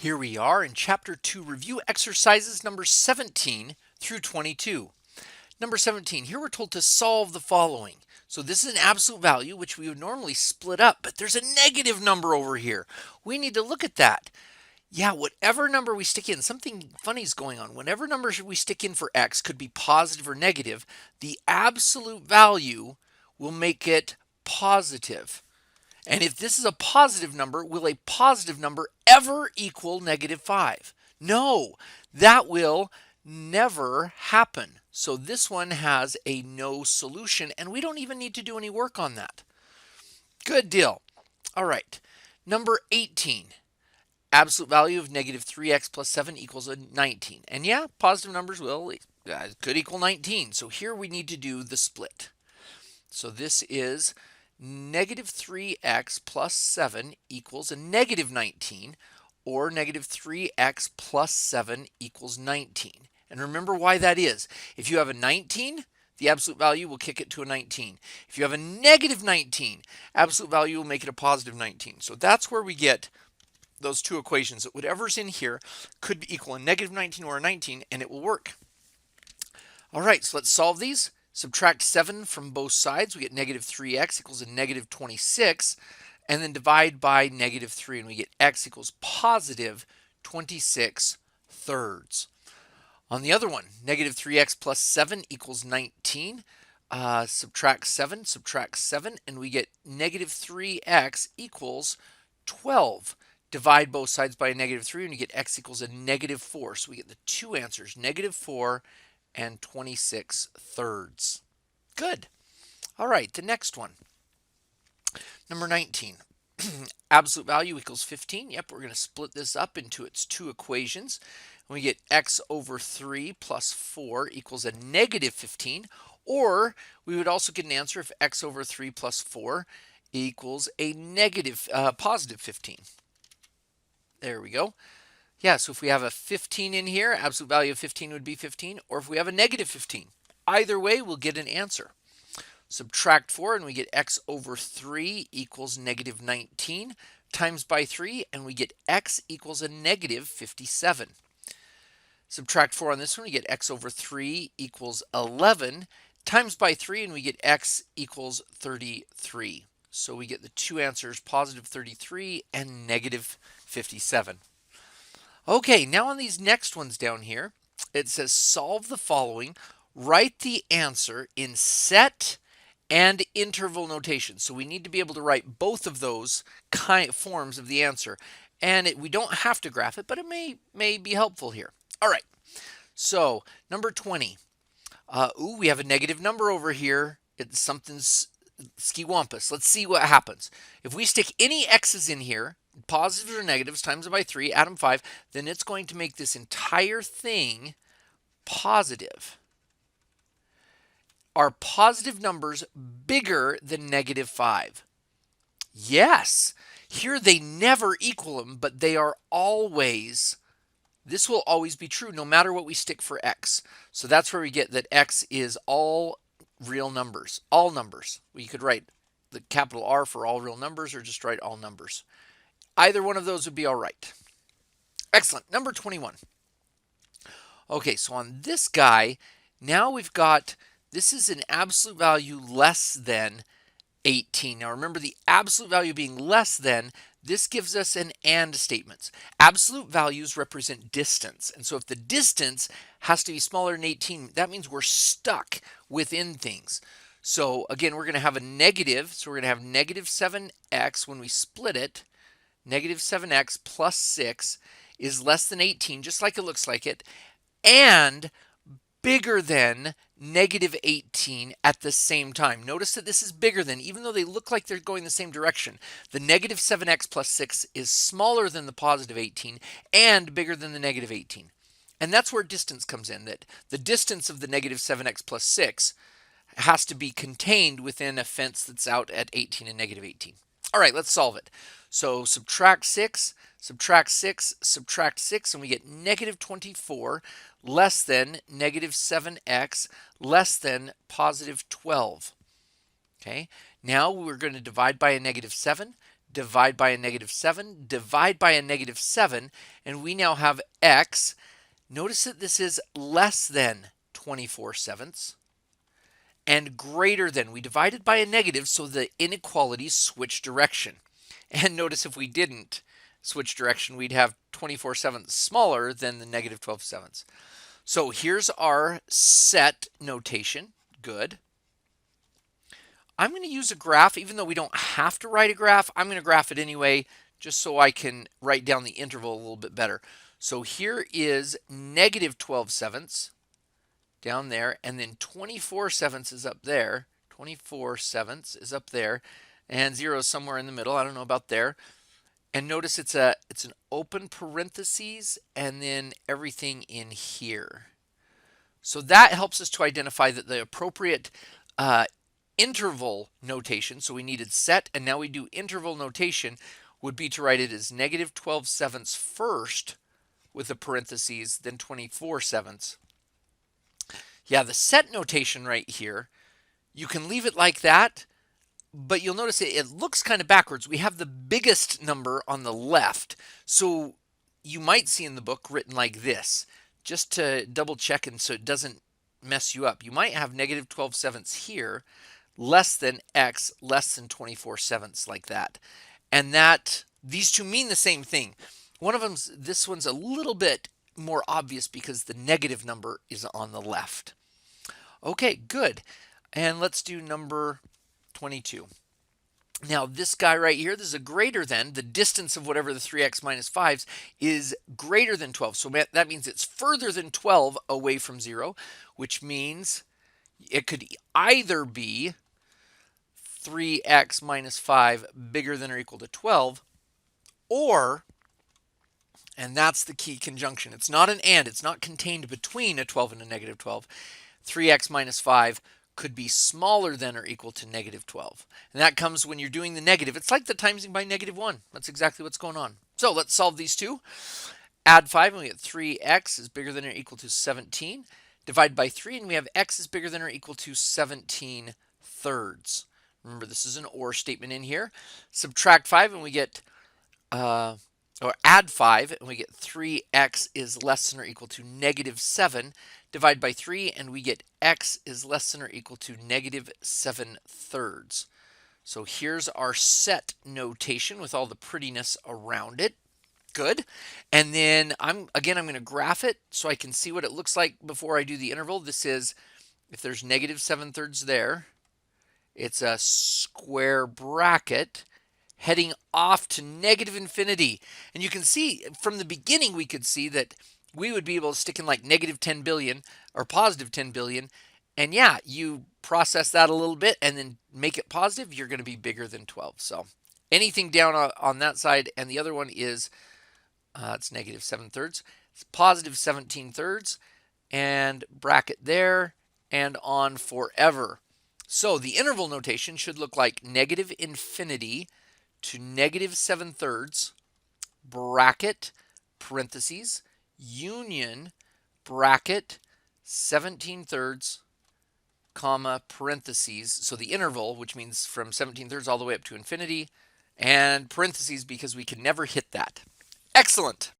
Here we are in Chapter 2 review exercises number 17 through 22. Number 17, here we're told to solve the following. So this is an absolute value, which we would normally split up, but there's a negative number over here. We need to look at that. Yeah, whatever number we stick in, something funny is going on. Whatever number we stick in for x could be positive or negative. The absolute value will make it positive. And if this is a positive number, will a positive number ever equal -5? No, that will never happen. So this one has a no solution, and we don't even need to do any work on that. Good deal. All right, number 18. Absolute value of -3x plus 7 equals 19. And yeah, positive numbers could equal 19. So here we need to do the split. So this is -3x plus 7 equals a -19, or -3x plus 7 equals 19. And remember why that is. If you have a 19, the absolute value will kick it to a 19. If you have a -19, absolute value will make it a positive 19. So that's where we get those two equations, that whatever's in here could equal a -19 or a 19, and it will work. All right, so let's solve these. Subtract 7 from both sides. We get -3x equals a -26. And then divide by -3, and we get x equals positive 26 thirds. On the other one, -3x plus 7 equals 19. Subtract 7, and we get -3x equals 12. Divide both sides by a -3, and you get x equals a -4. So we get the two answers, -4 and 26 thirds. Good. All right, the next one. Number 19. Absolute value equals 15. Yep, we're going to split this up into its two equations. We get x over 3 plus 4 equals a -15. Or we would also get an answer if x over 3 plus 4 equals a positive 15. There we go. Yeah, so if we have a 15 in here, absolute value of 15 would be 15, or if we have a -15. Either way, we'll get an answer. Subtract 4, and we get x over 3 equals -19, times by 3, and we get x equals a -57. Subtract 4 on this one, we get x over 3 equals 11, times by 3, and we get x equals 33. So we get the two answers, positive 33 and -57. Okay, now on these next ones down here, it says solve the following. Write the answer in set and interval notation. So we need to be able to write both of those forms of the answer. And we don't have to graph it, but it may be helpful here. All right, so number 20. We have a negative number over here. It's something's skiwampus. Let's see what happens. If we stick any x's in here, positives or negatives, times it by 3, add them 5, then it's going to make this entire thing positive. Are positive numbers bigger than -5? Yes. Here they never equal them, but they are always, this will always be true no matter what we stick for x. So that's where we get that x is all real numbers, all numbers. You could write the capital R for all real numbers, or just write all numbers. Either one of those would be all right. Excellent. Number 21. Okay, so on this guy, now we've got, this is an absolute value less than 18. Now remember, the absolute value being less than, this gives us an and statements. Absolute values represent distance. And so if the distance has to be smaller than 18, that means we're stuck within things. So again, we're going to have a negative. So we're going to have -7x when we split it. -7x plus 6 is less than 18, just like it looks like it, and bigger than -18 at the same time. Notice that this is bigger than, even though they look like they're going the same direction, the -7x plus 6 is smaller than the positive 18 and bigger than the -18. And that's where distance comes in, that the distance of the -7x plus 6 has to be contained within a fence that's out at 18 and -18. All right, let's solve it. So subtract 6, subtract 6, subtract 6, and we get -24 less than -7x less than +12. Okay, now we're going to divide by a -7. divide by a negative 7, divide by a negative 7, and we now have x. Notice that this is less than 24/7 and greater than. We divided by a negative, so the inequalities switch direction. And notice if we didn't switch direction, we'd have 24/7 smaller than the negative 12/7. So here's our set notation. Good. I'm going to use a graph. Even though we don't have to write a graph, I'm going to graph it anyway, just so I can write down the interval a little bit better. So here is negative 12/7 down there, and then 24/7 is up there. 24/7 is up there, and 0 is somewhere in the middle. I don't know about there. And notice it's an open parentheses and then everything in here. So that helps us to identify that the appropriate interval notation, so we needed set and now we do interval notation, would be to write it as negative 12/7 first with the parentheses, then 24/7. Yeah, the set notation right here, you can leave it like that, but you'll notice it looks kind of backwards. We have the biggest number on the left, so you might see in the book written like this, just to double check and so it doesn't mess you up. You might have negative 12/7 here, less than x, less than 24/7 like that. And that these two mean the same thing. One of them's, this one's a little bit more obvious because the negative number is on the left. Okay, good. And let's do number 22. Now this guy right here, this is a greater than, the distance of whatever the 3x minus 5's is greater than 12. So that means it's further than 12 away from 0, which means it could either be 3x minus 5 bigger than or equal to 12, or, and that's the key conjunction, it's not an and, it's not contained between a 12 and a negative 12, 3x minus 5 could be smaller than or equal to negative 12. And that comes when you're doing the negative. It's like the timesing by negative 1. That's exactly what's going on. So let's solve these two. Add 5 and we get 3x is bigger than or equal to 17. Divide by 3 and we have x is bigger than or equal to 17 thirds. Remember, this is an or statement in here. Subtract 5 and we get, or add 5 and we get 3x is less than or equal to negative 7. Divide by 3 and we get x is less than or equal to negative 7 thirds. So here's our set notation with all the prettiness around it. Good. And then I'm going to graph it so I can see what it looks like before I do the interval. This is, if there's negative 7 thirds there, it's a square bracket heading off to negative infinity. And you can see from the beginning, we could see that we would be able to stick in like negative 10 billion or positive 10 billion. And yeah, you process that a little bit and then make it positive, you're going to be bigger than 12. So anything down on that side, and the other one is, it's negative 7 thirds. It's positive 17 thirds, and bracket there, and on forever. So the interval notation should look like negative infinity to negative 7 thirds, bracket, parentheses, union, bracket, 17 thirds, comma, parentheses. So the interval, which means from 17 thirds all the way up to infinity, and parentheses because we can never hit that. Excellent.